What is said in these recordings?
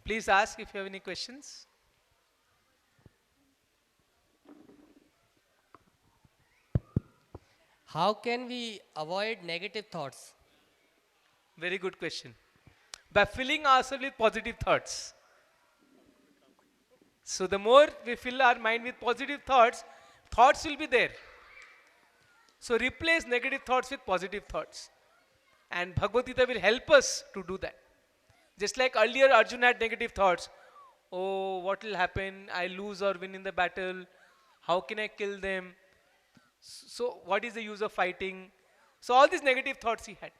Please ask if you have any questions. How can we avoid negative thoughts? Very good question. By filling ourselves with positive thoughts. So the more we fill our mind with positive thoughts, thoughts will be there. So replace negative thoughts with positive thoughts. And Bhagavad Gita will help us to do that. Just like earlier Arjuna had negative thoughts. Oh, what will happen? I lose or win in the battle. How can I kill them? So what is the use of fighting? So all these negative thoughts he had.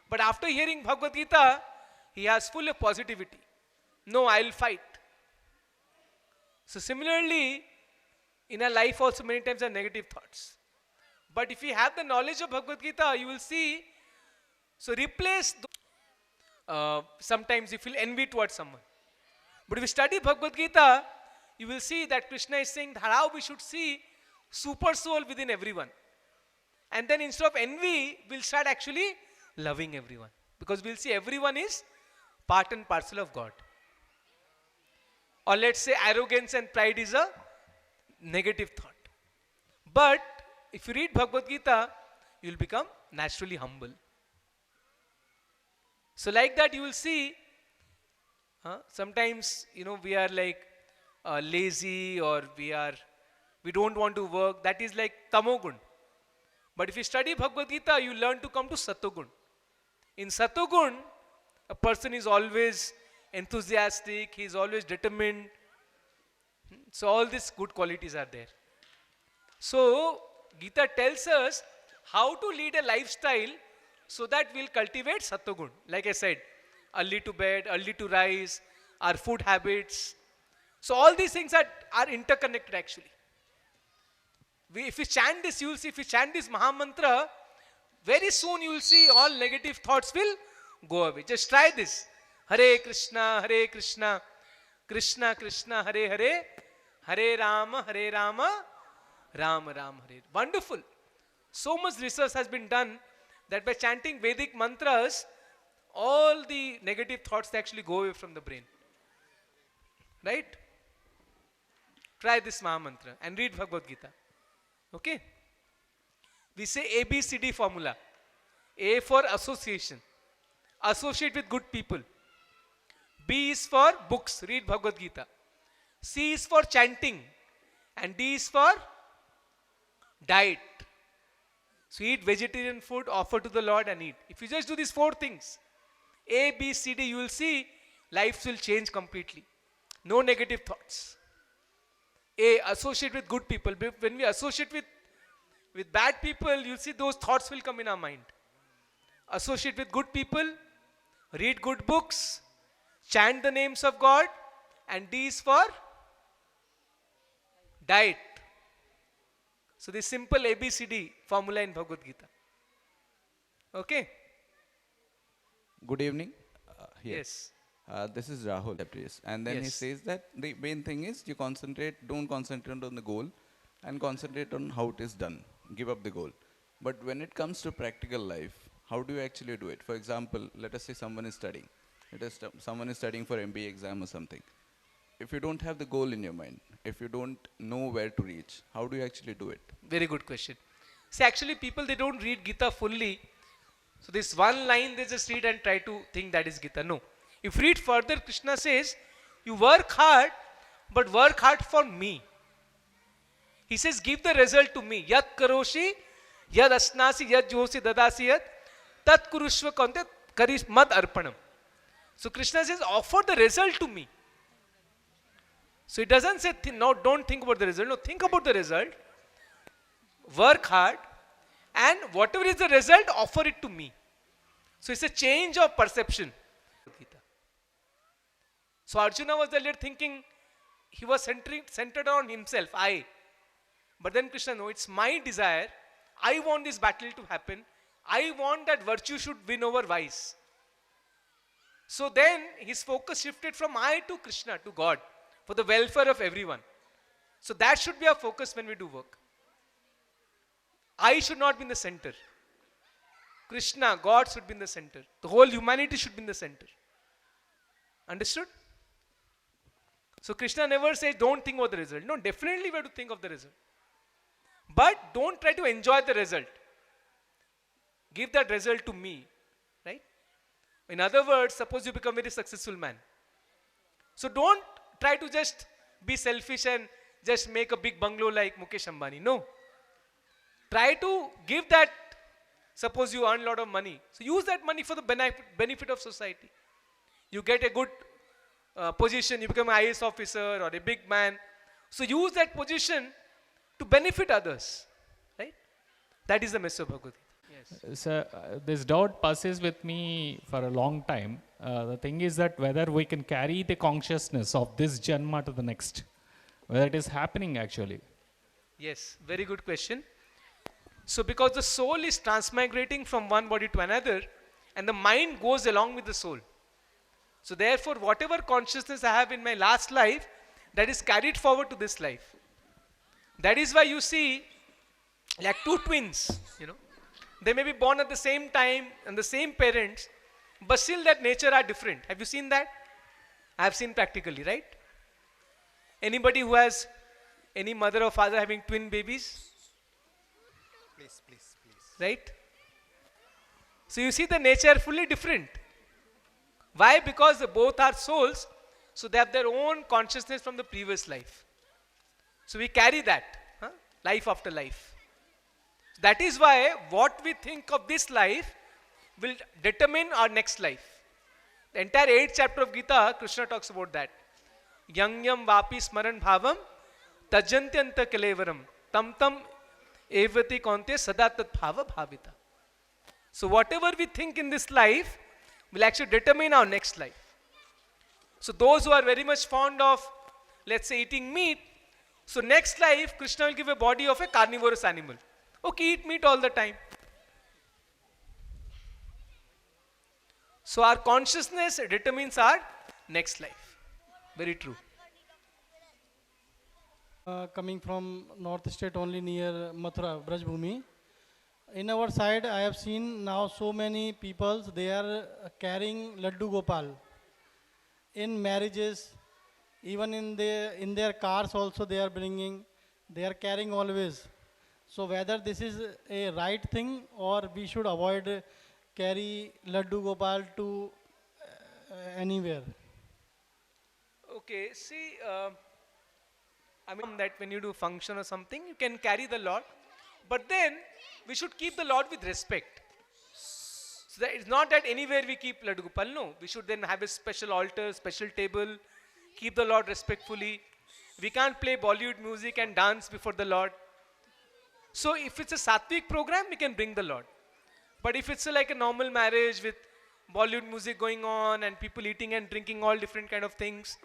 But after hearing Bhagavad Gita, he has full of positivity. No, I'll fight. So similarly, in our life also many times are negative thoughts. But if you have the knowledge of Bhagavad Gita, you will see, so replace, sometimes you feel envy towards someone. But if you study Bhagavad Gita, you will see that Krishna is saying how we should see super soul within everyone. And then instead of envy, we'll start actually loving everyone. Because we'll see everyone is part and parcel of God. Or let's say arrogance and pride is a negative thought. But if you read Bhagavad Gita, you will become naturally humble. So like that you will see, sometimes, we are like lazy, or we don't want to work. That is like tamogun. But if you study Bhagavad Gita, you learn to come to satogun. In satogun, a person is always enthusiastic, he is always determined. So all these good qualities are there. So Gita tells us how to lead a lifestyle so that we'll cultivate satogun. Like I said, early to bed, early to rise, our food habits. So all these things are interconnected actually. If you chant this, you will see, if you chant this Mahamantra, very soon you will see all negative thoughts will go away. Just try this. Hare Krishna, Krishna Krishna, Hare Hare, Hare Rama, Rama Rama, Hare. Wonderful. So much research has been done that by chanting Vedic mantras, all the negative thoughts actually go away from the brain. Right? Try this Mahamantra and read Bhagavad Gita. Okay? We say ABCD formula. A for association. Associate with good people. B is for books. Read Bhagavad Gita. C is for chanting. And D is for diet. So eat vegetarian food, offer to the Lord and eat. If you just do these 4 things, A, B, C, D, you will see lives will change completely. No negative thoughts. A, associate with good people. When we associate with bad people, you'll see those thoughts will come in our mind. Associate with good people, read good books, chant the names of God, and D is for diet. So this simple ABCD formula in Bhagavad Gita. Okay? Good evening. Yes. This is Rahul. And then he Yes. says that the main thing is you don't concentrate on the goal and concentrate on how it is done. Give up the goal. But when it comes to practical life, how do you actually do it? For example, let us say someone is studying. Someone is studying for MBA exam or something. If you don't have the goal in your mind, if you don't know where to reach, how do you actually do it? Very good question. See, actually people, they don't read Gita fully. So this one line they just read and try to think that is Gita. No. If you read further, Krishna says, you work hard, but work hard for me. He says, give the result to me. Yat karoshi, yad asnasi, yad josi dadasi yad, tat kurushva kante karish mad arpanam. So Krishna says, offer the result to me. So it doesn't say, no, don't think about the result. No, think about the result. Work hard. And whatever is the result, offer it to me. So it's a change of perception. So Arjuna was earlier thinking, he was centered on himself, I. But then Krishna, no, it's my desire. I want this battle to happen. I want that virtue should win over vice. So then his focus shifted from I to Krishna, to God, for the welfare of everyone. So that should be our focus when we do work. I should not be in the center. Krishna, God should be in the center. The whole humanity should be in the center. Understood? So Krishna never says don't think about the result. No, definitely we have to think of the result. But don't try to enjoy the result. Give that result to me. Right? In other words, suppose you become a very successful man. So don't try to just be selfish and just make a big bungalow like Mukesh Ambani. No. Try to give that, suppose you earn a lot of money. So use that money for the benefit of society. You get a good position, you become an IAS officer or a big man. So use that position to benefit others. Right? That is the message of Bhagavad Gita. Yes. So, this doubt passes with me for a long time. The thing is that whether we can carry the consciousness of this Janma to the next, whether it is happening actually. Yes, very good question. So because the soul is transmigrating from one body to another and the mind goes along with the soul. So therefore whatever consciousness I have in my last life, that is carried forward to this life. That is why you see like two twins, they may be born at the same time and the same parents, but still that nature are different. Have you seen that? I have seen practically, right? Anybody who has any mother or father having twin babies? Please. Right? So you see the nature fully different. Why? Because they both are souls, so they have their own consciousness from the previous life. So we carry that, life after life. That is why what we think of this life will determine our next life. The entire 8th chapter of Gita, Krishna talks about that. Yangyam vapi smaran bhavam tajantyanta kalevaram tam evati kaunte sada tat bhava bhavita. So whatever we think in this life will actually determine our next life. So those who are very much fond of, let's say, eating meat, so next life Krishna will give a body of a carnivorous animal. Okay, eat meat all the time. So our consciousness determines our next life. Very true. Coming from north state only near Mathura, Brajbhumi. In our side, I have seen now so many people, they are carrying Laddu Gopal. In marriages, even in their cars also they are bringing, they are carrying always. So whether this is a right thing or we should avoid carry Laddu Gopal to anywhere. Okay, see, I mean that when you do function or something, you can carry the Lord, but then we should keep the Lord with respect. So that it's not that anywhere we keep Laddu Gopal, no. We should then have a special altar, special table, keep the Lord respectfully. We can't play Bollywood music and dance before the Lord. So if it's a Sattvic program, we can bring the Lord. But if it's like a normal marriage with Bollywood music going on and people eating and drinking all different kind of things,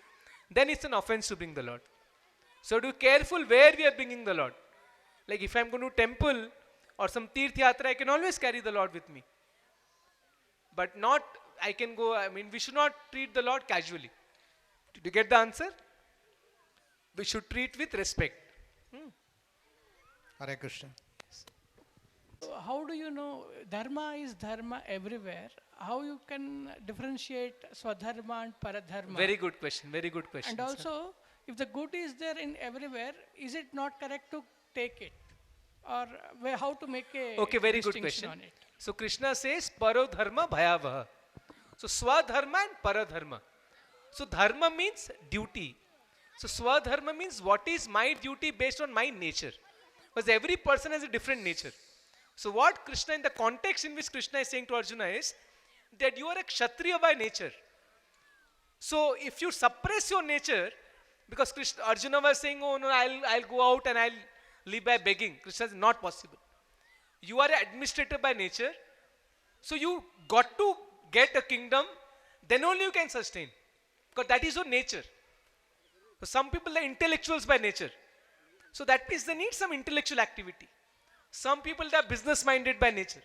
then it's an offense to bring the Lord. So be careful where we are bringing the Lord. Like if I'm going to temple or some Tirth Yatra, I can always carry the Lord with me. But not, I can go, I mean, we should not treat the Lord casually. Did you get the answer? We should treat with respect. Hare Krishna. How do you know dharma is dharma everywhere? How you can differentiate swadharma and paradharma? Very good question. Very good question. And also, if the good is there in everywhere, is it not correct to take it? Or how to make a okay, very good distinction question. on it? So Krishna says paro dharma bhayavaha. So swadharma and paradharma. So dharma means duty. So swadharma means what is my duty based on my nature. Because every person has a different nature. So what Krishna, in the context in which Krishna is saying to Arjuna is that you are a Kshatriya by nature. So if you suppress your nature, because Arjuna was saying, oh no, I'll go out and I'll live by begging. Krishna says, not possible. You are an administrator by nature. So you got to get a kingdom, then only you can sustain. Because that is your nature. So some people are intellectuals by nature. So that means they need some intellectual activity. Some people, they are business minded by nature.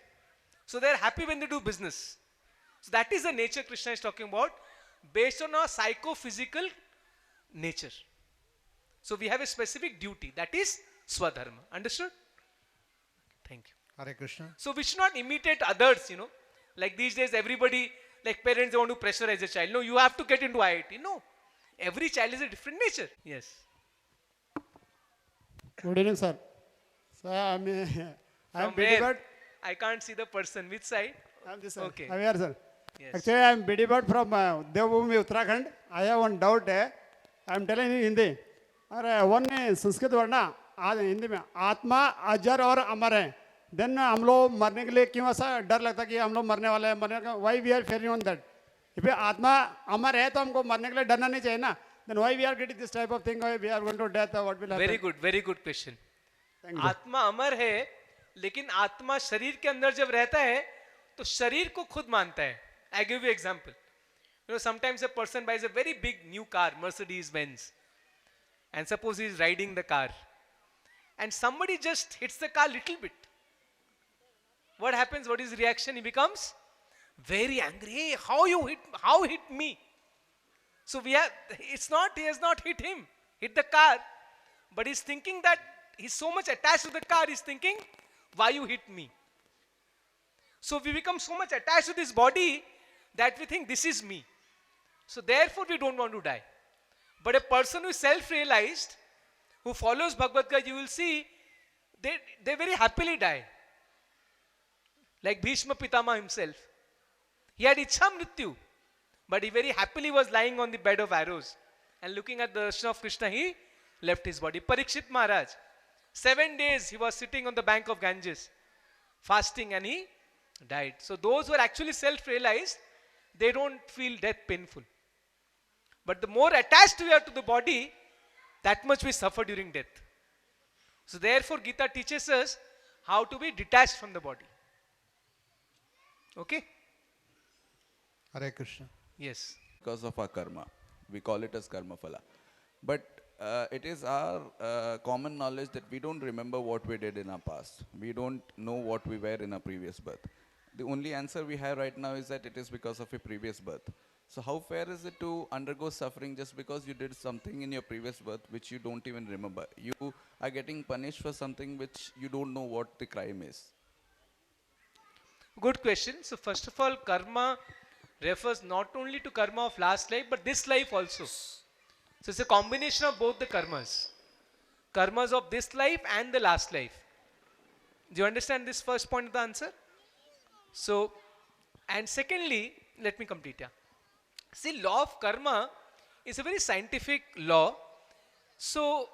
So they are happy when they do business. So that is the nature Krishna is talking about based on our psychophysical nature. So we have a specific duty, that is swadharma. Understood? Thank you. Hare Krishna. So we should not imitate others, Like these days everybody, like parents, they want to pressurize a child. No, you have to get into IIT. No. Every child is a different nature. Yes. Good evening, sir. Sir, I'm From BD where? Bird. I can't see the person. Which side? I'm this side. Okay. I'm here, sir. Yes. Actually, I'm BD Bird from Devbhumi, Uttarakhand. I have one doubt. I'm telling you in Hindi. अरे one Sanskrit वर्ण हिंदी में आत्मा अजर और अमर है. Then हम लोग मरने के लिए क्यों ऐसा डर लगता है कि हम लोग मरने वाले हैं, मरने का why we are fearing on that. If आत्मा अमर है तो हमको मरने के लिए डरना नहीं चाहिए ना. Then why we are getting this type of thing, we are going to death, what will happen. Very good question. Thank you. आत्मा अमर है, लेकिन आत्मा शरीर के अंदर जब रहता है तो शरीर को खुद मानता है. I give you example. You know, sometimes a person buys a very big new car, Mercedes Benz, and suppose he is riding the car, and somebody just hits the car little bit. What happens? What is his reaction? He becomes very angry. Hey, how hit me? So it's not, he has not hit him, hit the car, but he's thinking that he's so much attached to the car, he's thinking, why you hit me? So we become so much attached to this body that we think this is me. So therefore we don't want to die. But a person who is self-realized, who follows Bhagavad Gita, you will see, they very happily die. Like Bhishma Pitama himself. He had Ichha Mrityu, but he very happily was lying on the bed of arrows. And looking at the darshan of Krishna, he left his body. Parikshit Maharaj, 7 days he was sitting on the bank of Ganges, fasting, and he died. So those who are actually self-realized, they don't feel death painful. But the more attached we are to the body, that much we suffer during death. So therefore Gita teaches us how to be detached from the body. Okay? Hare Krishna. Yes. Because of our karma. We call it as karma phala. But it is our common knowledge that we don't remember what we did in our past. We don't know what we were in our previous birth. The only answer we have right now is that it is because of a previous birth. So how fair is it to undergo suffering just because you did something in your previous birth which you don't even remember? You are getting punished for something which you don't know what the crime is. Good question. So first of all, karma refers not only to karma of last life, but this life also. So it's a combination of both the karmas. Karmas of this life and the last life. Do you understand this first point of the answer? So, and secondly, let me complete. Yeah. See, law of karma is a very scientific law. So,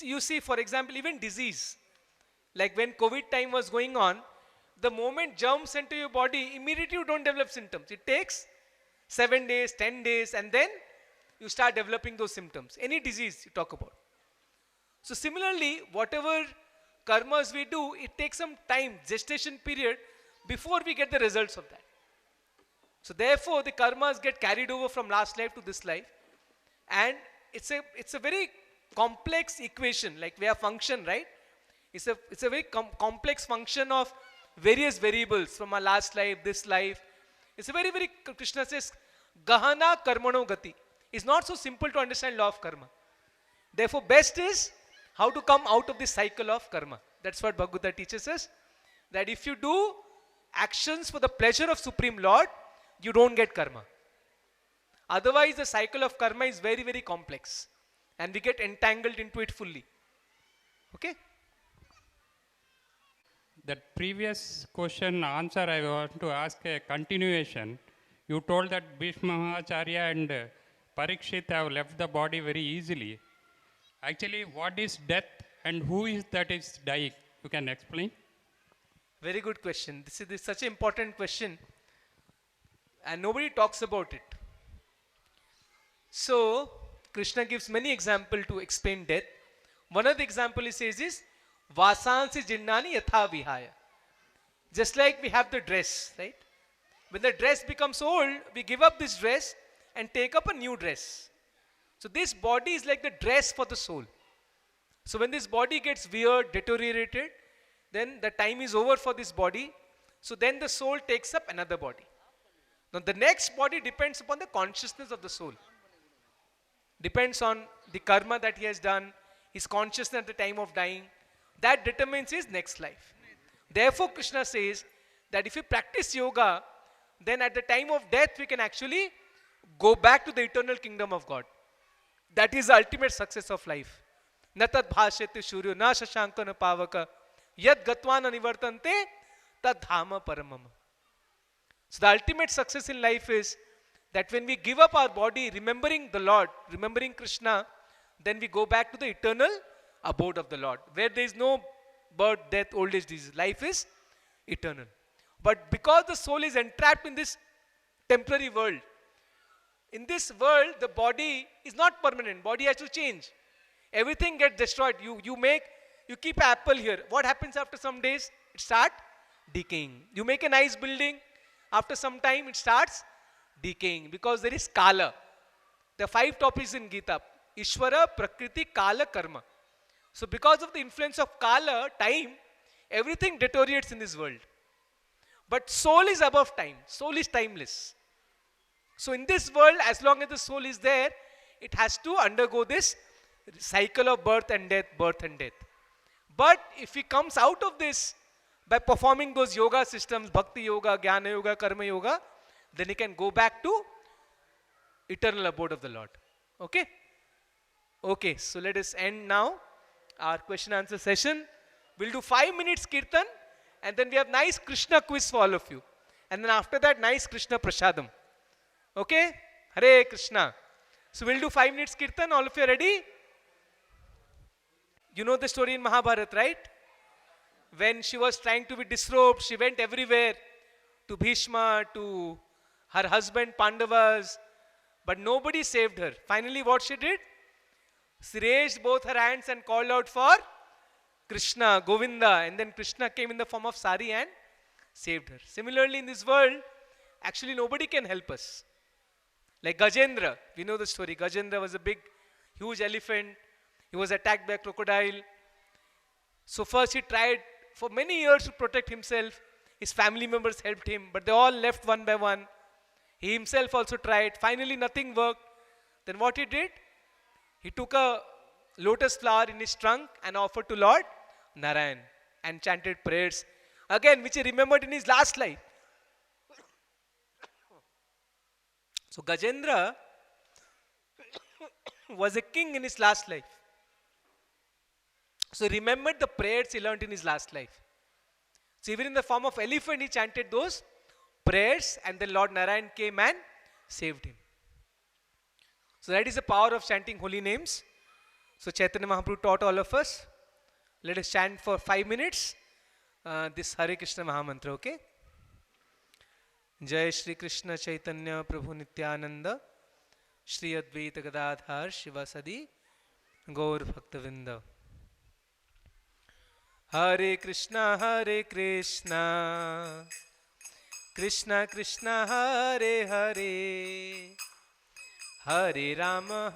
you see, for example, even disease, like when COVID time was going on, the moment germs enter your body, immediately you don't develop symptoms. It takes 7 days, 10 days, and then you start developing those symptoms. Any disease you talk about. So similarly, whatever karmas we do, it takes some time, gestation period, before we get the results of that. So therefore, the karmas get carried over from last life to this life, and it's a very complex equation. Like we have function, right? It's a very complex function of various variables from our last life, this life. It's a very, Krishna says, Gahana Karmano Gati. It's not so simple to understand law of karma. Therefore, best is how to come out of this cycle of karma. That's what Bhagavad teaches us. That if you do actions for the pleasure of Supreme Lord, you don't get karma. Otherwise, the cycle of karma is very, very complex. And we get entangled into it fully. Okay? That previous question answer, I want to ask a continuation. You told that Bhishma Acharya and Parikshit have left the body very easily. Actually, what is death and who is that is dying? You can explain? Very good question. This is such an important question. And nobody talks about it. So, Krishna gives many examples to explain death. One of the examples he says is, Vasansi jinnani yatha vihaya. Just like we have the dress, right? When the dress becomes old, we give up this dress and take up a new dress. So this body is like the dress for the soul. So when this body gets weird, deteriorated, then the time is over for this body. So then the soul takes up another body. Now the next body depends upon the consciousness of the soul. Depends on the karma that he has done, his consciousness at the time of dying. That determines his next life. Therefore, Krishna says that if we practice yoga, then at the time of death we can actually go back to the eternal kingdom of God. That is the ultimate success of life. Natat bhashyate shuryo na shashanka na pavaka yad gatva na nivartante tad dhama paramam. So the ultimate success in life is that when we give up our body, remembering the Lord, remembering Krishna, then we go back to the eternal abode of the Lord, where there is no birth, death, old age, disease. Life is eternal. But because the soul is entrapped in this temporary world, in this world, the body is not permanent. Body has to change. Everything gets destroyed. You keep an apple here. What happens after some days? It starts decaying. You make a nice building. After some time, it starts decaying because there is Kala. There are 5 topics in Gita. Ishvara, Prakriti, Kala, Karma. So because of the influence of Kala, time, everything deteriorates in this world. But soul is above time. Soul is timeless. So in this world, as long as the soul is there, it has to undergo this cycle of birth and death, birth and death. But if he comes out of this by performing those yoga systems, bhakti yoga, jnana yoga, karma yoga, then he can go back to eternal abode of the Lord. Okay? Okay, so let us end now our question answer session. We'll do 5 minutes kirtan, and then we have nice Krishna quiz for all of you. And then after that, nice Krishna prasadam. Okay? Hare Krishna. So we'll do 5 minutes kirtan. All of you are ready? You know the story in Mahabharata, right? When she was trying to be disrobed, she went everywhere, to Bhishma, to her husband Pandavas, but nobody saved her. Finally, what she did? She raised both her hands and called out for Krishna, Govinda, and then Krishna came in the form of sari and saved her. Similarly, in this world, actually nobody can help us. Like Gajendra, we know the story. Gajendra was a big, huge elephant. He was attacked by a crocodile. So first he tried for many years to protect himself. His family members helped him, but they all left one by one. He himself also tried. Finally, nothing worked. Then what he did? He took a lotus flower in his trunk and offered to Lord Narayan and chanted prayers, again, which he remembered in his last life. So Gajendra was a king in his last life. So he remembered the prayers he learned in his last life. So even in the form of elephant, he chanted those prayers, and then Lord Narayan came and saved him. So that is the power of chanting holy names. So Chaitanya Mahaprabhu taught all of us. Let us chant for 5 minutes this Hare Krishna Mahamantra, okay? Jai Shri Krishna Chaitanya Prabhu Nityananda Shri Advaita Gadadhar Shivasadi Gaur Bhaktavinda. Hare Krishna Krishna Krishna Hare Hare Hare Rama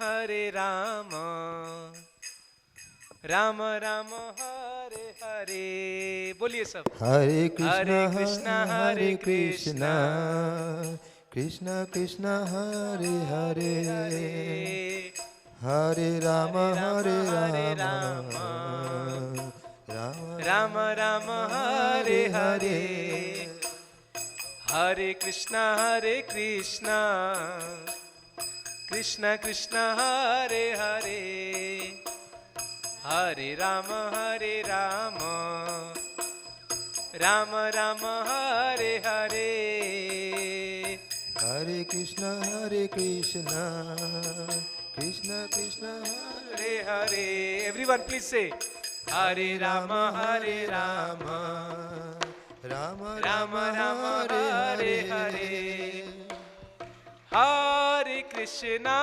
Rama Rama Hare Hare. Boliye sab. Hare Krishna Hare Krishna Krishna Krishna Hare Hare Hare Rama Rama Rama Hare Hare. Hare Krishna Krishna Krishna Hare Hare Hare Rama Rama Rama Hare Hare. Hare Krishna Krishna Krishna Hare Hare. Everyone please say Hare Rama Rama Rama Hare Hare. Hare Krishna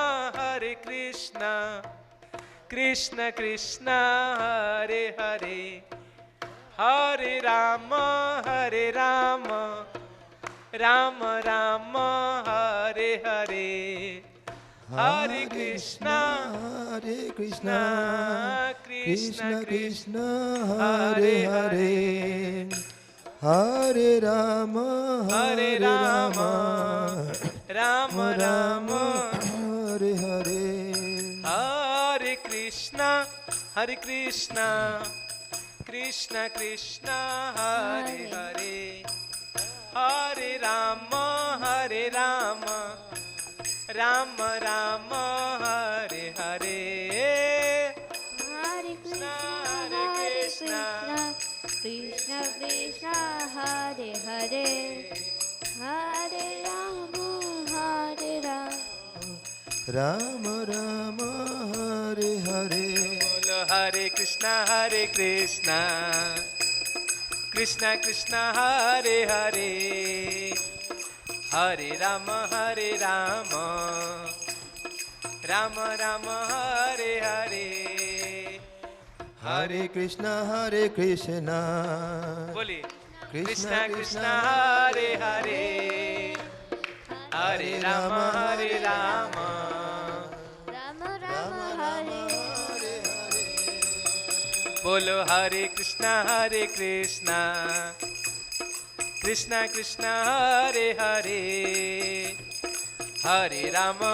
Krishna Krishna Hare Hare Hare Rama Rama Rama Hare Hare. Hare Krishna Krishna Krishna Krishna Hare Hare Hare Rama Rama Rama Hare Hare. Hare Krishna Krishna Krishna Hare Hare Hare Rama Rama Rama Hare Hare. Hare Krishna, Hare Krishna, Krishna Krishna, Hare Hare, Hare Rama, Hare Rama. Rama Rama Hare Hare. Bolo Hare Krishna, Krishna Krishna, Hare Hare, Hare Rama, Rama Rama, Hare Hare. Hare Krishna, Hare Krishna, बोलिए Krishna Krishna Krishna, Krishna, Hare Hare, Hare Rama, Rama Rama, Hare बोलो Hare Krishna, Krishna Krishna, Hare Hare, Hare Rama,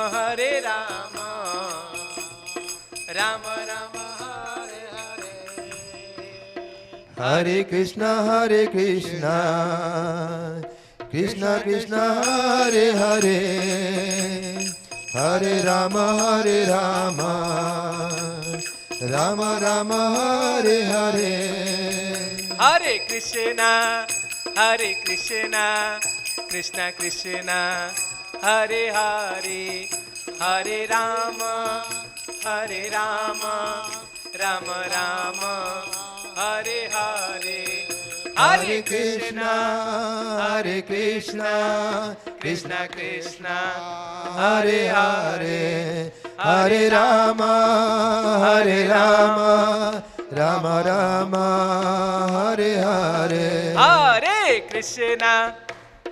Rama Rama, Hare Hare. Hare Krishna, Hare Krishna, Krishna Krishna, Hare Hare, Hare Rama, Rama Rama, Hare Hare. Hare Krishna, Krishna Krishna, Hare Hare, Hare Rama, Rama Rama, Hare Hare. Hare Krishna, Hare Krishna, Krishna Krishna, Hare Hare, Hare Rama, Rama Rama, Hare Hare.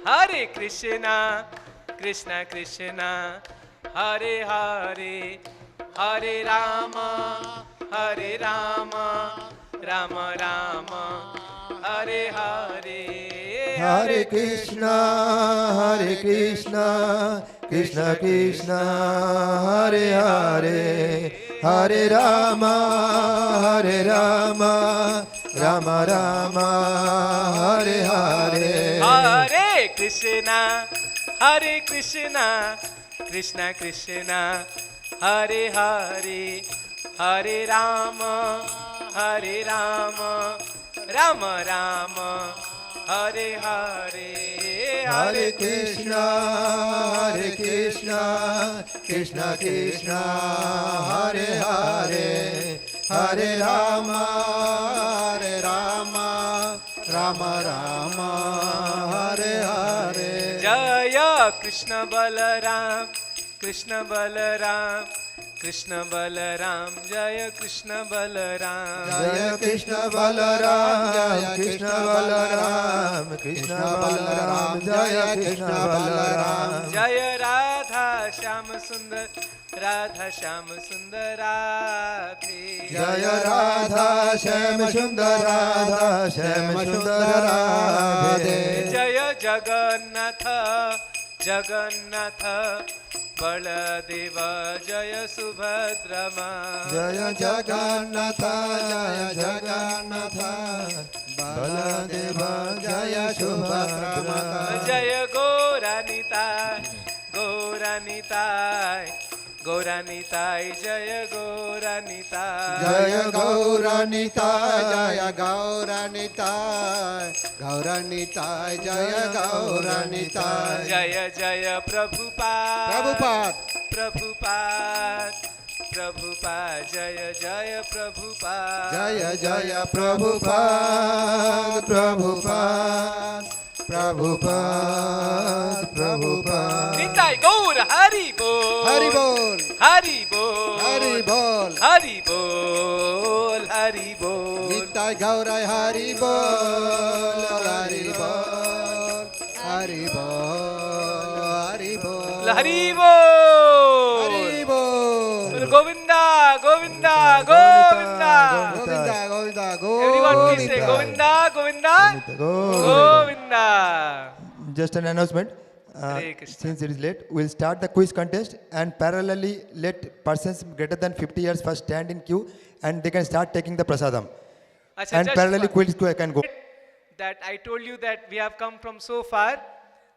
Hare Krishna, Krishna Krishna, Hare Hare, Hare Rama, Rama Rama, Hare Hare. Hare Krishna, Hare Krishna, Krishna Krishna, Hare Hare, Hare Rama, Rama Rama, Hare Hare. Hare Krishna, Krishna Krishna, Hare Hare, Hare Rama, Rama Rama, Hare Hare. Hare Krishna, Hare Krishna, Krishna Krishna, Hare Hare, Hare Rama, Rama Rama, Hare Hare. Jaya Krishna Balaram, Krishna Balaram, Krishna Balaram, Jaya Krishna Balaram. Jaya Krishna Balaram, Jaya Krishna Balaram, Krishna Balaram, Jaya Krishna Balaram. Jaya Radha Sham Sundar, Radha Sham Sundar Radhe. Jaya Radha Shyam Sundar, Radha Shyam Sundar Radhe. Jaya Jagannatha, Jagannatha, Baladeva, Jaya Subhadrama. Jaya Jagannatha, Jaya Jagannatha, Baladeva, Jaya Subhadrama. Jaya Gauranitai, Gauranitai, Gauranitai, Jaya Gauranitai. Jaya Gauranitai, Jaya Gauranitai, Gauranitai, Jaya Gauranitai. Jaya Jaya Prabhupada, Prabhupada, Prabhupada, Prabhupada, Jaya Jaya Prabhupada. Jaya Jaya Prabhupada, Prabhupada, Prabhupada, Prabhupada. Nitai Gaur Hari Bol, Hari Bol, Hari Bol, Hari Bol, Hari Bol, Hari Bol. Nitai Gaurai Hari Bol, Hari Bol, Hari Bol, Hari Bol, Hari Bol. Hari Bol. Govinda, Govinda, Govinda. Govinda, Govinda, Everyone please say Govinda, Govinda, Govinda. Just an announcement. Hare Krishna. Since it is late, we'll start the quiz contest and parallelly let persons greater than 50 years first stand in queue and they can start taking the prasadam. Acha, And just parallelly one. quiz can go. That I told you that we have come from so far.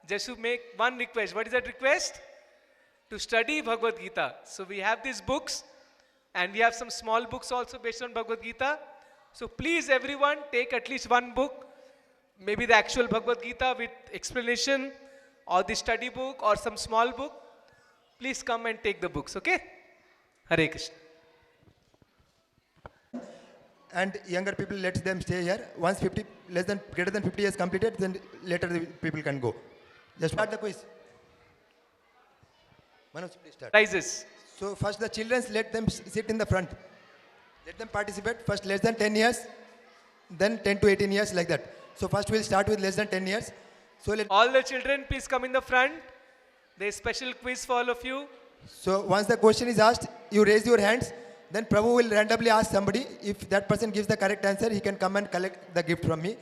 Just to make one request. What is that request? to study Bhagavad Gita. So we have these books and we have some small books also based on Bhagavad Gita. So please everyone take at least one book, maybe the actual Bhagavad Gita with explanation or the study book or some small book. Please come and take the books, okay? Hare Krishna. And younger people, let them stay here. Once greater than 50 years completed, then later the people can go. Just start the quiz. Manoj, please start. Prizes. So first the children, let them sit in the front. Let them participate. First less than 10 years, then 10 to 18 years, like that. So first we'll start with less than 10 years. So All the children, please come in the front. There's special quiz for all of you. So once the question is asked, you raise your hands. Then Prabhu will randomly ask somebody. If that person gives the correct answer, he can come and collect the gift from me.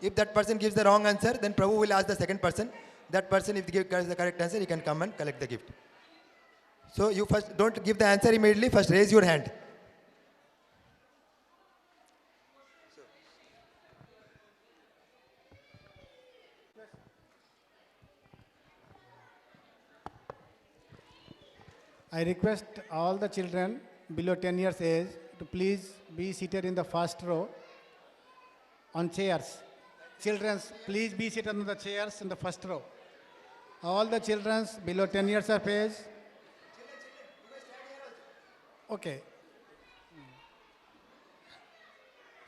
If that person gives the wrong answer, then Prabhu will ask the second person. That person, if he gives the correct answer, he can come and collect the gift. So you first don't give the answer immediately. First raise your hand. I request all the children below 10 years age to please be seated in the first row on chairs. Children, please be seated on the chairs in the first row. All the children below 10 years of age. Okay.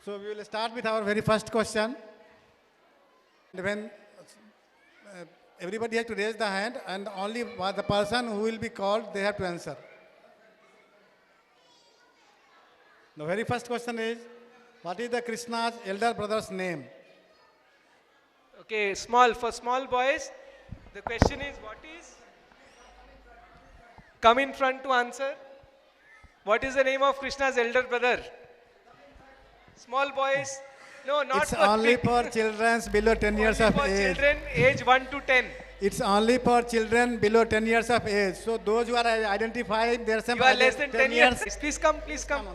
So we will start with our very first question. When everybody has to raise the hand and only the person who will be called, they have to answer. The very first question is, what is the Krishna's elder brother's name? Okay, for small boys, the question is, what is? Come in front to answer. What is the name of Krishna's elder brother? Small boys? No, not It's for only big. for children below 10 years of for age. children age 1 to 10. It's only for children below 10 years of age. So those who are identified, there are some You are less than 10 years. Please come, please come.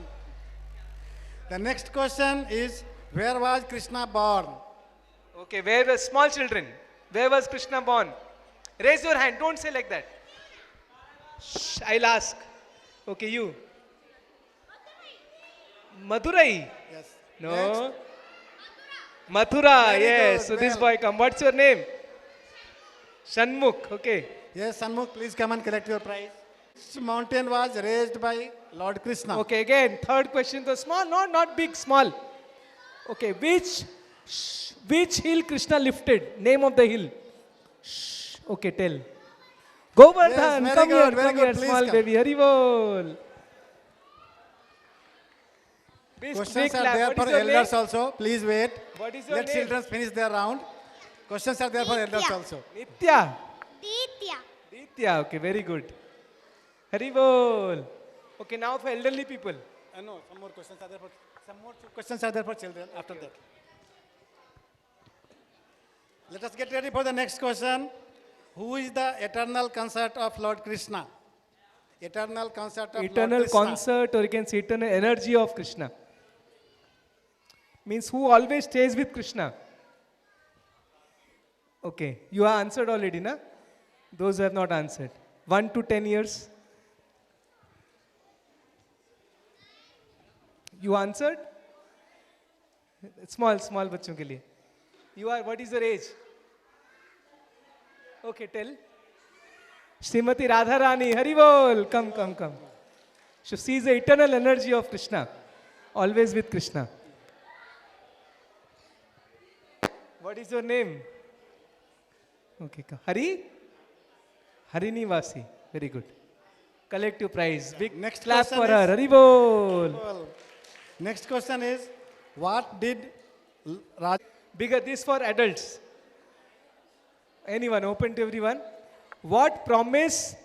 The next question is, where was Krishna born? Okay, where was small children? Where was Krishna born? Raise your hand, don't say like that. Shh, I'll ask. Okay, you. Madurai? Yes. No. Next. Mathura, Very yes. good, So this well. boy come. What's your name? Shanmukh, okay. Yes, Sanmukh, please come and collect your prize. This mountain was raised by Lord Krishna. Okay, again, third question. So small, no, not big, small. Okay, which hill Krishna lifted? Name of the hill. Shh. Okay, tell. Govardhan, Yes, come very here, good, very come good. here, Please small come. baby. Haribol. Questions are there for elders also. Please wait. What is your Let name? children finish their round. Questions are there for elders also. Nitya. Ditya. Nitya, okay, very good. Haribol. Okay, now for elderly people. No, some more questions are there for children after that. Let us get ready for the next question. Who is the eternal consort of Lord Krishna? Eternal consort of Eternal Lord Krishna. concert, or you can say eternal energy of Krishna. Means who always stays with Krishna. Okay, you have answered already, na? Those who have not answered. 1 to 10 years. You answered? Small बच्चों के लिए. You are, what is your age? Okay, tell. Srimati Radharani, Haribol, come. So she is the eternal energy of Krishna. Always with Krishna. What is your name? Okay, come. Harinivasi. Very good. Collect your prize. Big Next clap question for her. is- Haribol. Well, next question is, what did Raj... Bigger, this for adults. Anyone, open to everyone. What promise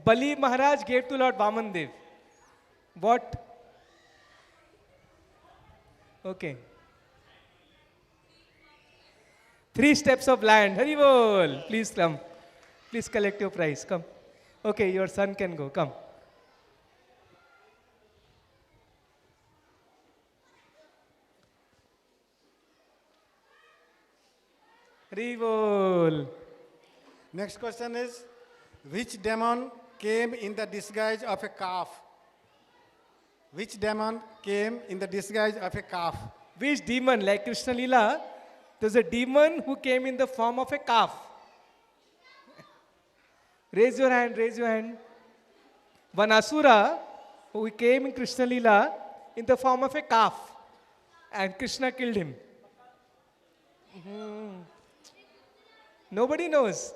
Bali Maharaj gave to Lord Vamandev? What? Okay. 3 steps of land. Haribol. Please come. Please collect your prize. Come. Okay, your son can go. Come. Haribol. Next question is, which demon came in the disguise of a calf? Which demon came in the disguise of a calf? Which demon? Like Krishna Lila, there's a demon who came in the form of a calf. Raise your hand, raise your hand. One Asura who came in Krishna Lila in the form of a calf. And Krishna killed him. Nobody knows.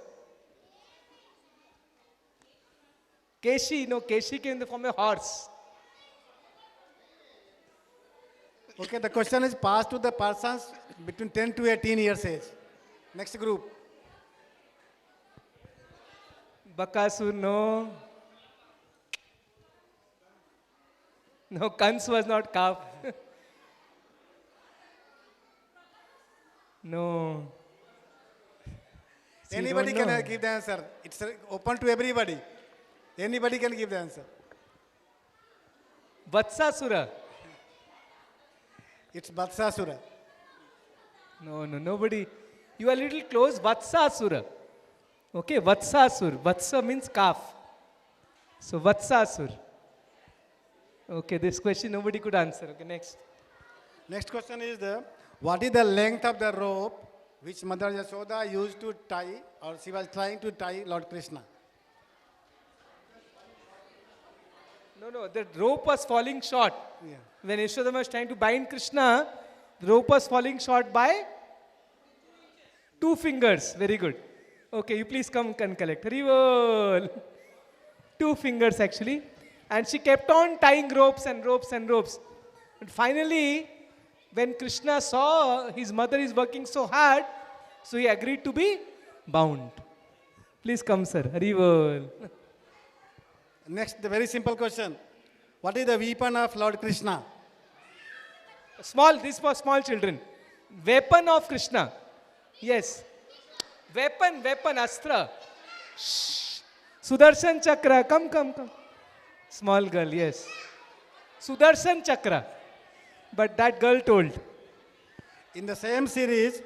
Keshi, no, Keshi came in the form of a horse. Okay, the question is passed to the persons between 10 to 18 years age. Next group. Bakasur, no. No, Kans was not calf. No. See, you Anybody don't can know. give the answer. It's open to everybody. Anybody can give the answer. Vatsasura. It's Vatsasura. No, nobody. You are a little close. Vatsasura. Okay, Vatsasur. Vatsa means calf. So Vatsasur. Okay, this question nobody could answer. Okay, next. Next question is what is the length of the rope which Mother Yashoda used to tie, or she was trying to tie Lord Krishna? No, the rope was falling short. Yeah. When Yashoda was trying to bind Krishna, the rope was falling short by 2 fingers. Very good. Okay, you please come and collect. Haribol. 2 fingers actually. And she kept on tying ropes and ropes and ropes. And finally, when Krishna saw his mother is working so hard, so he agreed to be bound. Please come, sir. Haribol. Next, the very simple question. What is the weapon of Lord Krishna? Small, this for small children. Weapon of Krishna. Yes. Weapon, Astra. Shh. Sudarshan Chakra. Come. Small girl, yes. Sudarshan Chakra. But that girl told. In the same series,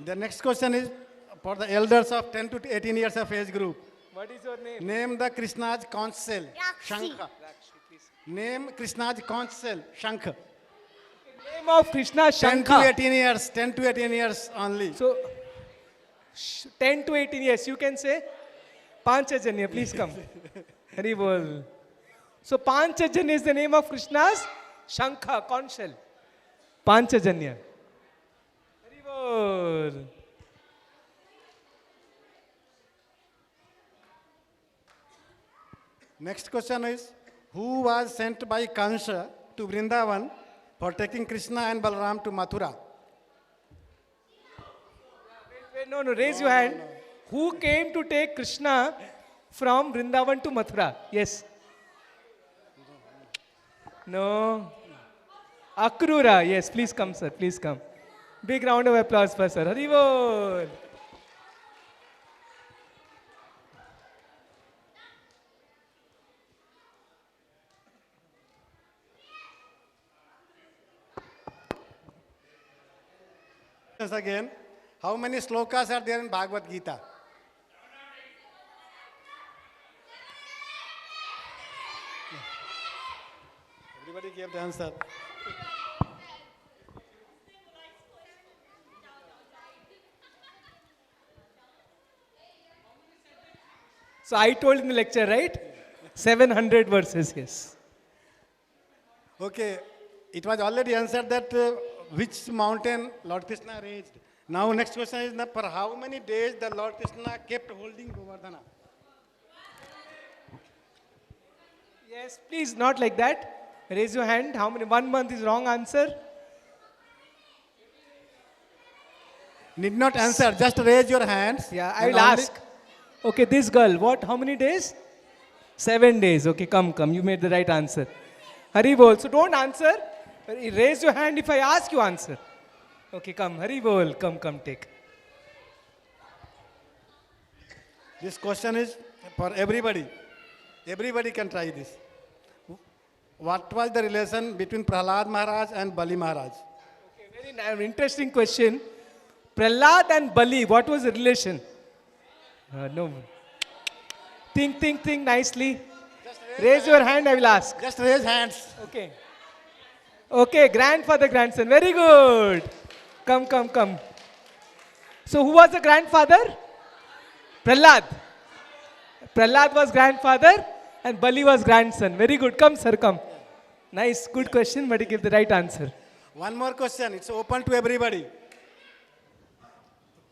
the next question is for the elders of 10 to 18 years of age group. What is your name? Name the Krishna's conch shell. Rakshi. Shankha. Name Krishna's conch shell. Shankha. Name of Krishna 10 to Shankha. 18 years. 10 to 18 years only. So, 10 to 18 years, you can say. Panchajanya, please come. Haribol. So, Panchajanya is the name of Krishna's Shankha, conch shell. Panchajanya. Haribol. Next question is, who was sent by Kansha to Vrindavan for taking Krishna and Balaram to Mathura? Wait, no, raise your hand. Who came to take Krishna from Vrindavan to Mathura? Yes. No. Akrura. Yes, please come, sir. Please come. Big round of applause for sir. Haribol. Once again, how many slokas are there in Bhagavad Gita? Everybody gave the answer. So I told in the lecture, right? 700 verses, yes. Okay, it was already answered that which mountain Lord Krishna reached. Now next question is for how many days the Lord Krishna kept holding Govardhana? Yes, please, not like that. Raise your hand. How many? 1 month is wrong answer. Need not answer, just raise your hands. Yeah, I And will only- ask. Okay, this girl, what? How many days? 7 days. Okay, come. You made the right answer. Haribol. So don't answer. Raise your hand. If I ask, you answer. Okay, come. Haribol. Come, take. This question is for everybody. Everybody can try this. What was the relation between Prahlad Maharaj and Bali Maharaj? Okay, very interesting question. Prahlad and Bali, what was the relation? No. Think nicely. Raise your hand, I will ask. Just raise hands. Okay. Okay, grandfather, grandson. Very good. Come. So who was the grandfather? Prahlad. Prahlad was grandfather and Bali was grandson. Very good. Come, sir, come. Nice, good question, but you give the right answer. One more question. It's open to everybody.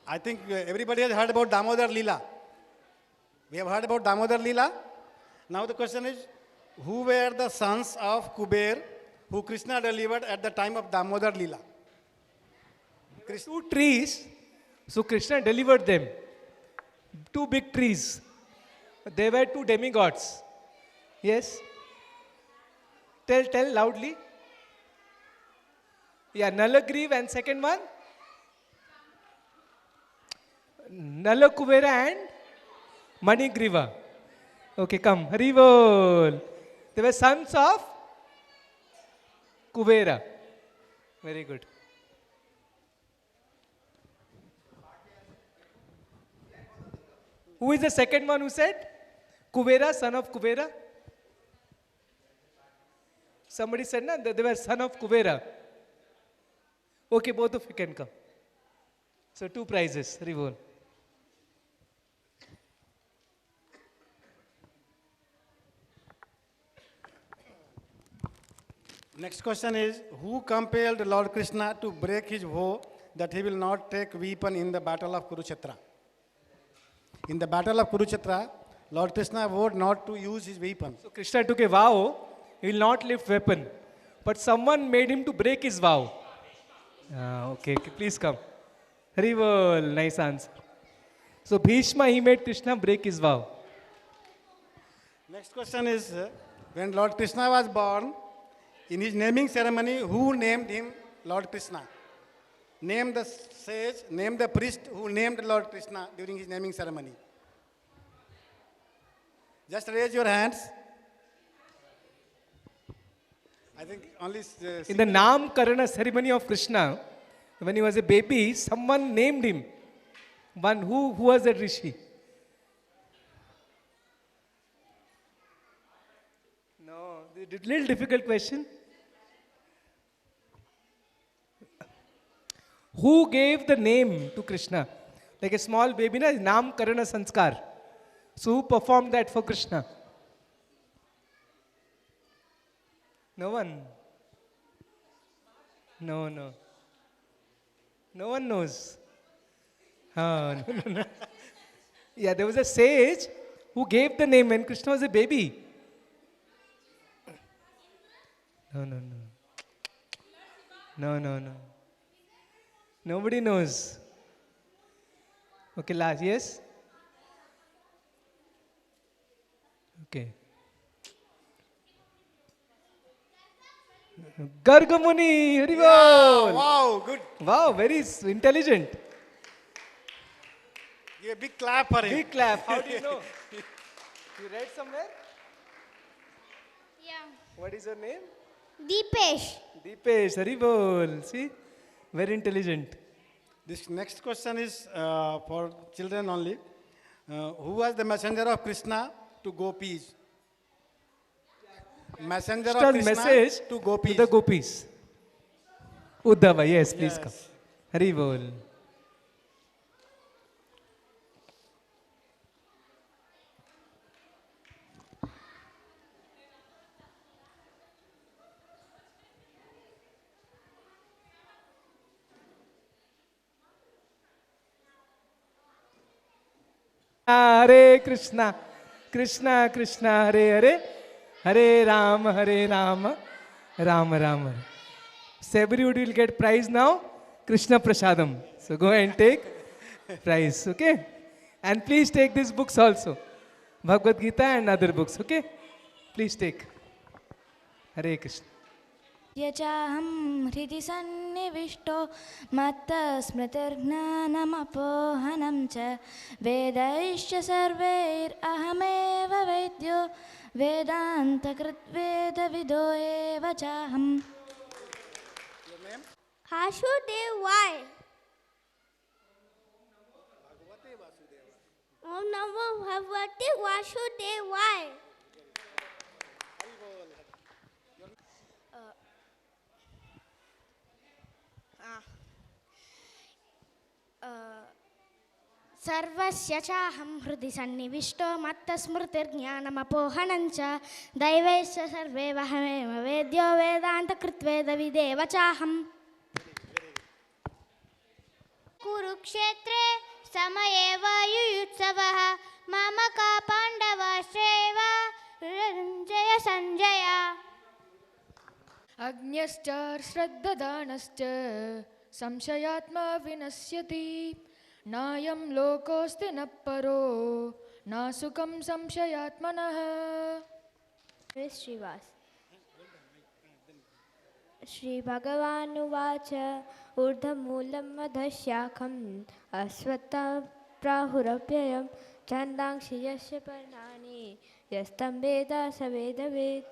I think everybody has heard about Damodar Leela. We have heard about Damodar Leela. Now the question is, who were the sons of Kuber who Krishna delivered at the time of Damodar Leela? Two trees. So Krishna delivered them. Two big trees. They were two demigods. Yes? Tell loudly. Yeah, Nalagriv and second one? Nalakuvera and Manigriva. Okay, come. Haribol. They were sons of Kuvera. Very good. Who is the second one who said? Kuvera, son of Kuvera? Somebody said, no, they were son of Kuvera. Okay, both of you can come. So 2 prizes. Rivol. Next question is, who compelled Lord Krishna to break his vow that he will not take weapon in the battle of Kurukshetra? In the battle of Kurukshetra, Lord Krishna vowed not to use his weapon. So Krishna took a vow, he will not lift weapon. But someone made him to break his vow. Okay, please come. Haribol, nice answer. So Bhishma, he made Krishna break his vow. Next question is, when Lord Krishna was born, in his naming ceremony, who named him Lord Krishna? Name the sage, name the priest who named Lord Krishna during his naming ceremony. Just raise your hands. I think only... in the Namkarana ceremony of Krishna, when he was a baby, someone named him. One, who was that rishi? No, little difficult question. Who gave the name to Krishna? Like a small baby, na, Namkarana Sanskar. So who performed that for Krishna? No one. No. No one knows. No. Yeah, there was a sage who gave the name when Krishna was a baby. No. Nobody knows. Okay, last, yes? Okay. Gargamuni, Haribol. Yeah, wow, good. Wow, very intelligent. Give a big clap for him. Big clap. How do you know? You read somewhere? Yeah. What is your name? Deepesh. Deepesh, Haribol. See? Very intelligent. This next question is for children only. Who was the messenger of Krishna to gopis? Messenger of Krishna message to gopis. To the gopis. Uddhava, yes, please come. Haribol. Hare Krishna, Krishna Krishna, Hare Hare, Hare Rama, Rama Rama. So everybody will get prize now, Krishna Prasadam. So go and take prize, okay? And please take these books also, Bhagavad Gita and other books, okay? Please take. Hare Krishna. यचाहं हृदि सन्निविष्टो मत्तस्मृतिर्ज्ञानमपोहनं च वेदैश्च सर्वैरहमेव वेद्यो वेदान्तकृद्वेदविदो एव चाहम्. Hasudev, why? Om Namo Bhagavate Vasudevaya. सर्वस्य चाहं हृदि सन्निविष्टो मत्तस्मृतिर्ज्ञानमपोहनं च दैवैश्च सर्वे वहमेव वेद्यो वेदान्तकृत्वेदविदेव चाहम् कुरुक्षेत्रे समयेव युयुत्सवः मामका पाण्डवाश्चैव जय सञ्जय. अज्ञश्च श्रद्धदानश्च संशयात्मा विनश्यति नायं लोकोऽस्ति न परो न सुखं संशयात्मनः. श्रीवास श्रीभगवानुवाच ऊर्ध्वमूलं अधःशाखम् अश्वत्थं प्राहुरव्ययं छन्दांसि यस्य पर्णानि यस्तं वेद स वेदवित्.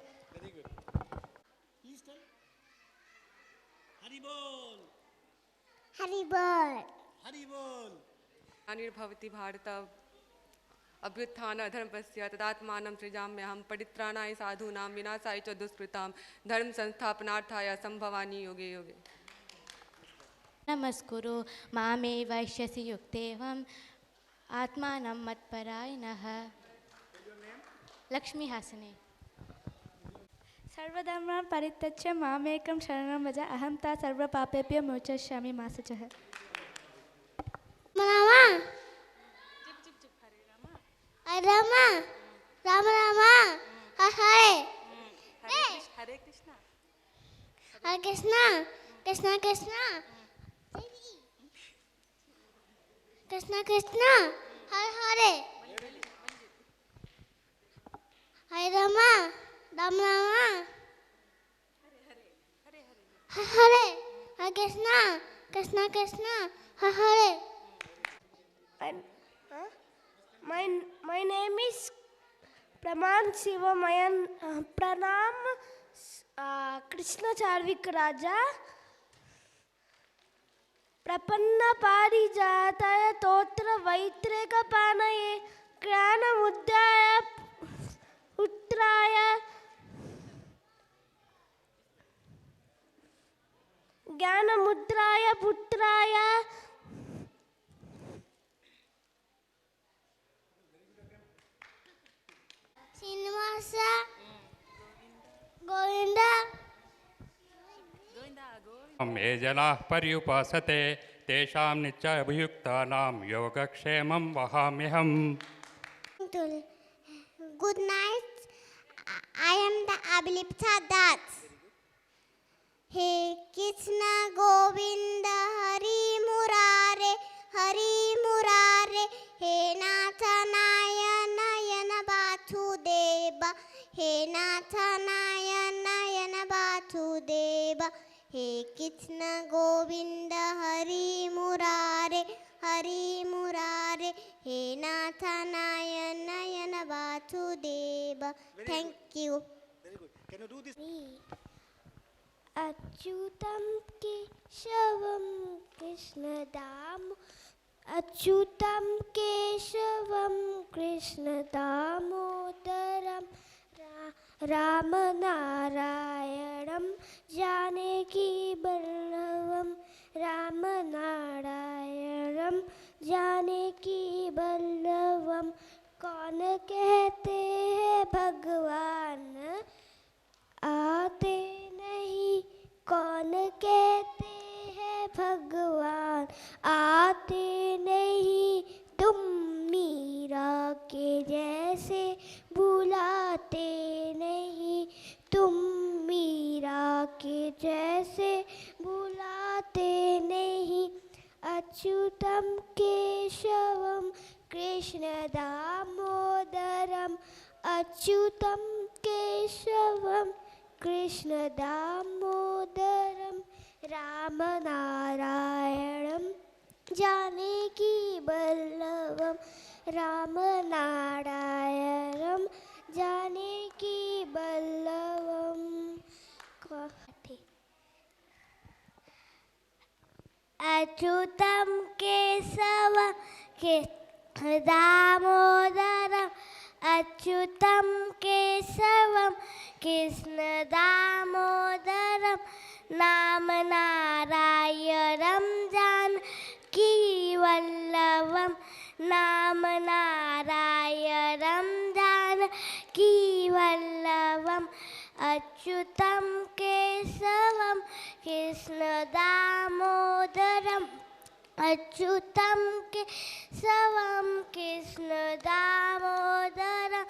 ग्लानिर्भवति भारत अभ्युत्थान अधर्मस्य तदात्मानं सृजाम्यहं परित्राणाय साधूनां विनाशाय च दुष्कृतां धर्म संस्थापनार्थाय संभवामि योगे योगे. नमस्कुरु मामे वैश्यसि युक्तेवम् आत्मानं मत्परायणः. लक्ष्मीहासने. सर्वधर्मान् परित्यज्य मामेकं शरणं व्रज अहं ता सर्वपापेभ्यो मोचयिष्यामि मा शुचः. Rama, Rama Rama, Hare. Hare Krishna Hare Krishna, Krishna Krishna, Krishna Krishna, Hare Hare. Hare Rama, Rama Rama, Hare Hare. Hare Krishna, Krishna Krishna, Hare Hare. My name is Praman Sivamayan. Pranam Krishna Charvik Raja. Prapanna Parijataya Totra Vaitreka Panaye Krana Muddaya Uttraya Jnana Mudraya Putraya Srinivasa, Govinda, ये जनाः पर्युपासते तेषां नित्याभियुक्तानां योगक्षेमं वहाम्यहम्. Good night. I am the Abhilipta Das. Hey Krishna Govinda Hari Murare Hari Murare He Natha Nayana Yana Vasudeva He Natha Nayana Yana Vasudeva He Krishna Govinda Hari Murare Hari Murare He Natha Nayana Yana Vasudeva. Thank you. Very good. Can you do this? अच्युतं केशवं कृष्णदामो अच्युतं केशवं कृष्णदामोदरं रामनारायणं जानकीवल्लभं रामनारायणं जानकीवल्लभं. कौन कहते हैं भगवान आते नहीं, कौन कहते हैं भगवान आते नहीं, तुम मीरा के जैसे बुलाते नहीं, तुम मीरा के जैसे बुलाते नहीं. अच्युतं केशवं कृष्ण दामोदरम अच्युतं केशवं कृष्ण दामोदरम रामनारायणं जानकी वल्लभं रामनारायणं जानकी वल्लभं. अच्युतं केशवं दामोदरम् अच्युतं केशवं कृष्ण दामोदरं नाम नारायणं जानकी वल्लभं नाम नारायणं जानकी वल्लभम् अच्युतं केशवं कृष्ण दामोदरम् अच्युतं केशवं कृष्ण दामोदरं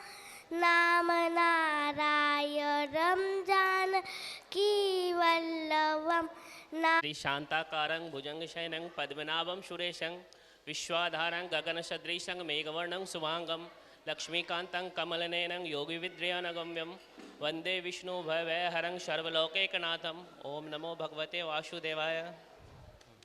नाम नारायणं जानकी वल्लभं शान्ताकारं भुजङ्गशयनं पद्मनाभं सुरेशं विश्वाधारं गगनसदृशं मेघवर्णं शुभाङ्गं लक्ष्मीकान्तं कमलनयनं योगिविद्यनगम्यं वन्दे विष्णुभयहरं सर्वलोकैकनाथं ॐ नमो भगवते वासुदेवाय।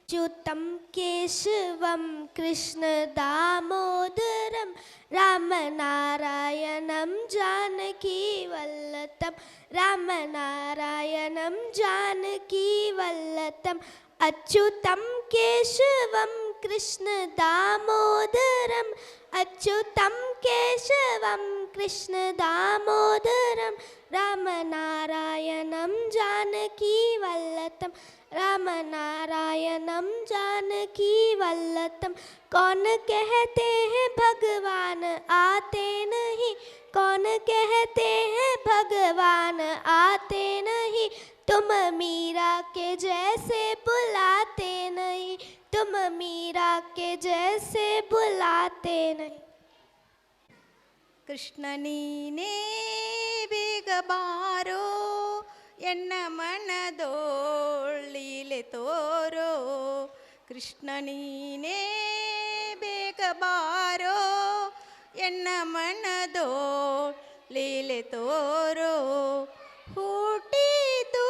अच्युतं केशवं कृष्ण दामोदरं रामनारायणं जानकी वल्लभं रामनारायणं जानकी वल्लभम् अच्युतं केशवं कृष्ण दामोदरम् अच्युतं केशवं कृष्ण दामोदरं रामनारायणं जानकी वल्लभं रामनारायणं जानकी वल्लभं। कौन कहते हैं भगवान आते नहीं, कौन कहते हैं भगवान आते नहीं, तुम मीरा के जैसे बुलाते नहीं, तुम मीरा के जैसे बुलाते नहीं। ಕೃಷ್ಣ ನೀನೇ ಬೇಗ ಬಾರೋ ಎನ್ನ ಮನದೋಳೀಲೆ ತೋರೋ ಕೃಷ್ಣ ನೀನೇ ಬೇಗ ಬಾರೋ ಎನ್ನ ಮನದೋಳೀಲೆ ತೋರೋ ಹುಟ್ಟಿತು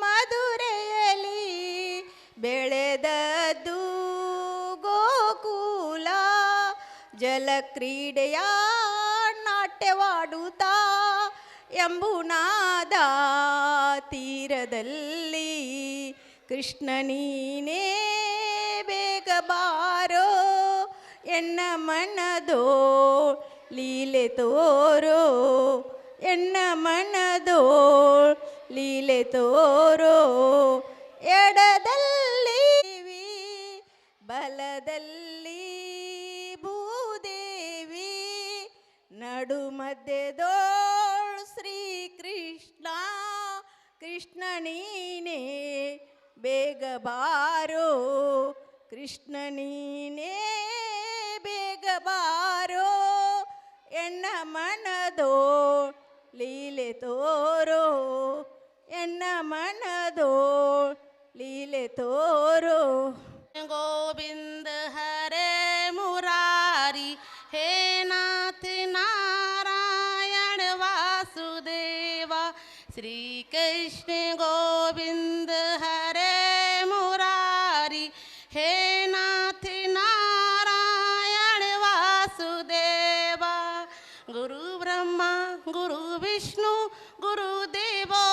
ಮಧುರೆಯಲ್ಲಿ ಬೆಳೆದದ್ದು ಗೋಕುಲ ಜಲಕ್ರೀಡೆಯ ನಾಟ್ಯವಾಡುತ್ತಾ ಎಂಬುನಾದ ತೀರದಲ್ಲಿ ಕೃಷ್ಣ ನೀನೇ ಬೇಗ ಬಾರೋ ಎನ್ನ ಮನದೋ ಲೀಲೆ ತೋರೋ ಎನ್ನ ಮನದೋ ಲೀಲೆ ತೋರೋ ಎಡದಲ್ಲಿ ಬಲದಲ್ಲಿ ಭೂದೇವಿ ನಡು ಮಧ್ಯದೋಳ್ ಶ್ರೀಕೃಷ್ಣ ಕೃಷ್ಣ ನೀನೇ ಬೇಗ ಬಾರೋ ಕೃಷ್ಣ ನೀನೇ ಬೇಗ ಬಾರೋ ಎನ್ನ ಮನದೋ ಲೀಲೆ ತೋರೋ ಎನ್ನ ಮನದೋ ಲೀಲೆ ತೋರೋ गोविंद हरे मुरारी हे नाथ नारायण वासुदेवा श्री कृष्ण गोविंद हरे मुरारी हे नाथ नारायण वासुदेवा गुरु ब्रह्मा गुरु विष्णु गुरुदेवो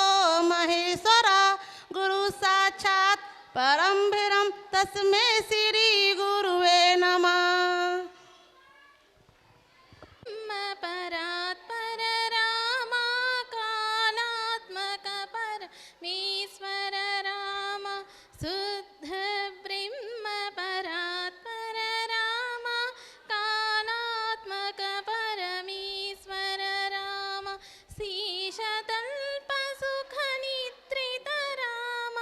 महेश्वरा गुरु साक्षात् परम ब्रह्म तस्मै श्री गुरुवे नमः। परात्पर राम कालात्मक परमेश्वर राम शुद्ध ब्रह्म परात्पर राम कालात्मक परमेश्वर राम शीशतल्प सुख निद्रित Ram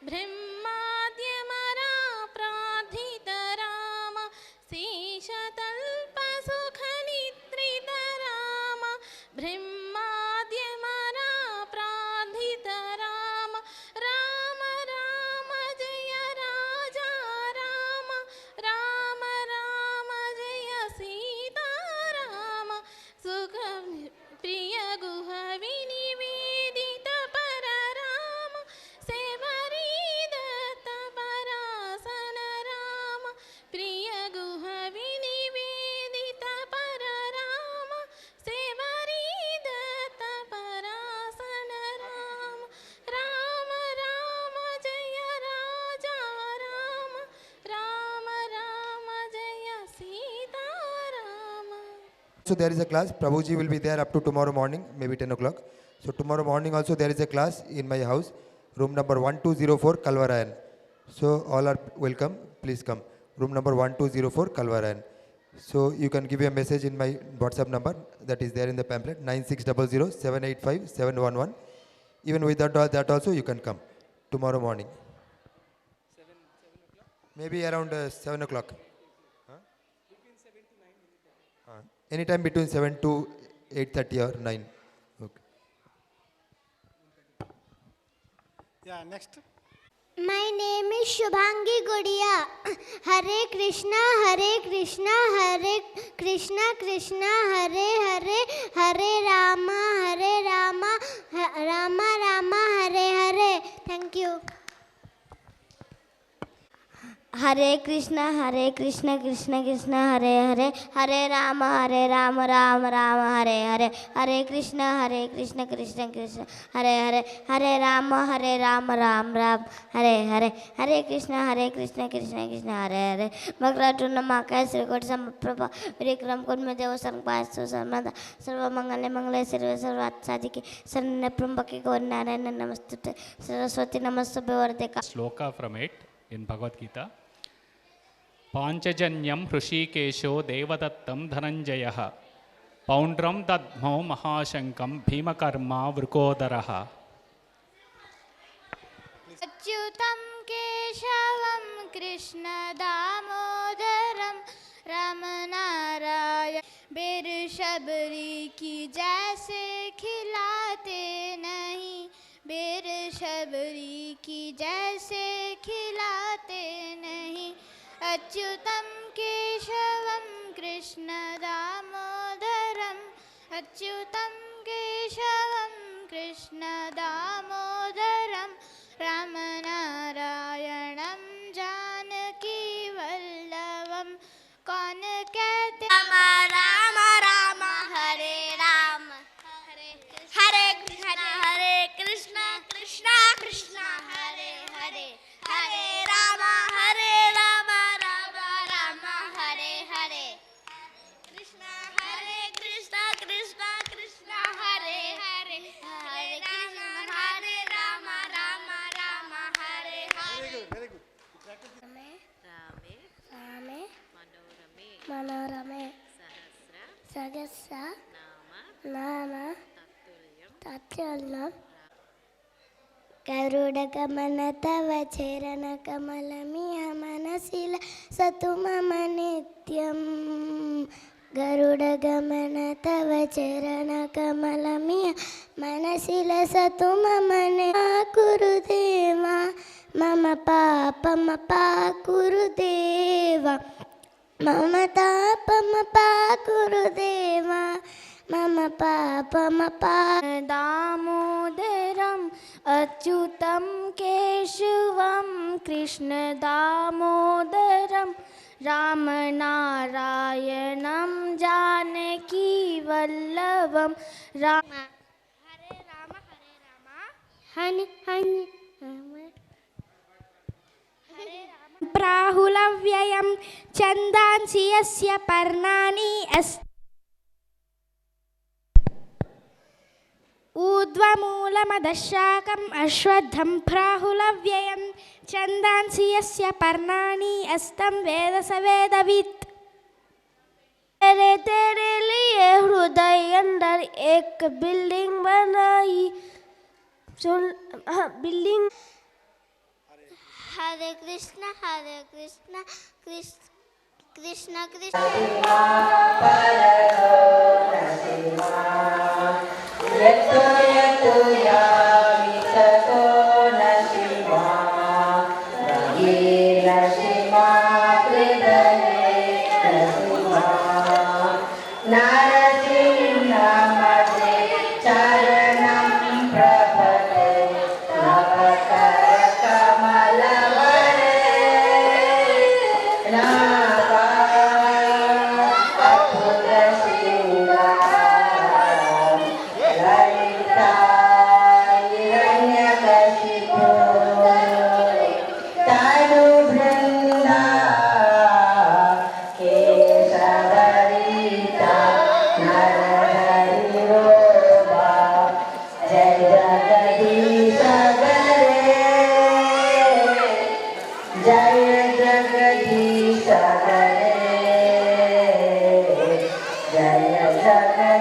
ब्रह्माद्यमरा प्रार्थित Ram Shri So there is a class. Prabhuji will be there up to tomorrow morning, maybe 10 o'clock. So tomorrow morning also there is a class in my house, room number 1204, Kalvarayan. So all are welcome. Please come. Room number 1204, Kalvarayan. So you can give me a message in my WhatsApp number that is there in the pamphlet, 9600 785 711. Even without that also you can come tomorrow morning. Maybe around 7 o'clock. Anytime between 7 to 8:30 or 9. Okay. Yeah, next. My name is Shubhangi Gudiya. Hare Krishna, Hare Krishna, Krishna Hare Hare, Hare Rama, Rama Rama, Hare Hare. Thank you. Hare Krishna, Krishna Krishna, Hare Hare, Hare Rama, Rama Rama, Hare Hare, Hare Krishna, Krishna Krishna, Hare Hare, Hare Rama, Rama Rama, Hare Hare, Hare Krishna, Krishna Krishna, Hare Hare. Bhagavad Maka Sri Koti Samprabha Vikram Kurma Deva Sarvasu Sarmada Sarva Mangale Mangale Sarvat Sadiki Sarna Prambaki Gornarana Namastute Saraswati Namaste Vardeka. Sloka from it in Bhagavad Gita. Panchajanyam Hrushikesho Devadattam Dhananjayaha Poundram Dadmo Mahashankam Bhimakarma Vrukodaraha. अच्युतं केशवं कृष्ण दामोदरं रामनारायण बेरशबरी की जैसे खिलाते नहीं बेरशबरी की जैसे खिलाते नहीं अच्युतं केशवं कृष्ण दामोदरं अच्युतं केशवं कृष्ण दामोदरं रामनारायणं जानकी वल्लभं कौन कहते राम राम राम हरे राम हरे कृष्ण कृष्ण कृष्ण हरे हरे हरे राम राम राम हरे हरे कृष्ण कृष्ण कृष्ण कृष्ण हरे हरे हरे कृष्ण हरे Ram Ram Ram Hare Hare. Very good. Rame Manorame Sagasra Nama Tatyalam Garudagamana Tava Cherana Kamalamiya Manasila Satumama Nityam Garudagamana Tava Cherana Kamalamiya Manasila Satumama Kurudeva Mama Papa Kurudeva Mama Papa Kurudeva Mama Papa Damodaram Achyutam Keshavam Krishna Damodaram Ramanarayanam Janaki Vallabham Rama Hare Rama Hani Prahulavayam Chandansi Yasya Parnani Udvamulamadasyakam Ashwadham Prahulavayam Chandansi Yasya Parnani Astam Veda Savedavit तेरे लिए हृदय अंदर एक building बनाई building Hare Krishna Krishna Krishna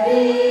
Hare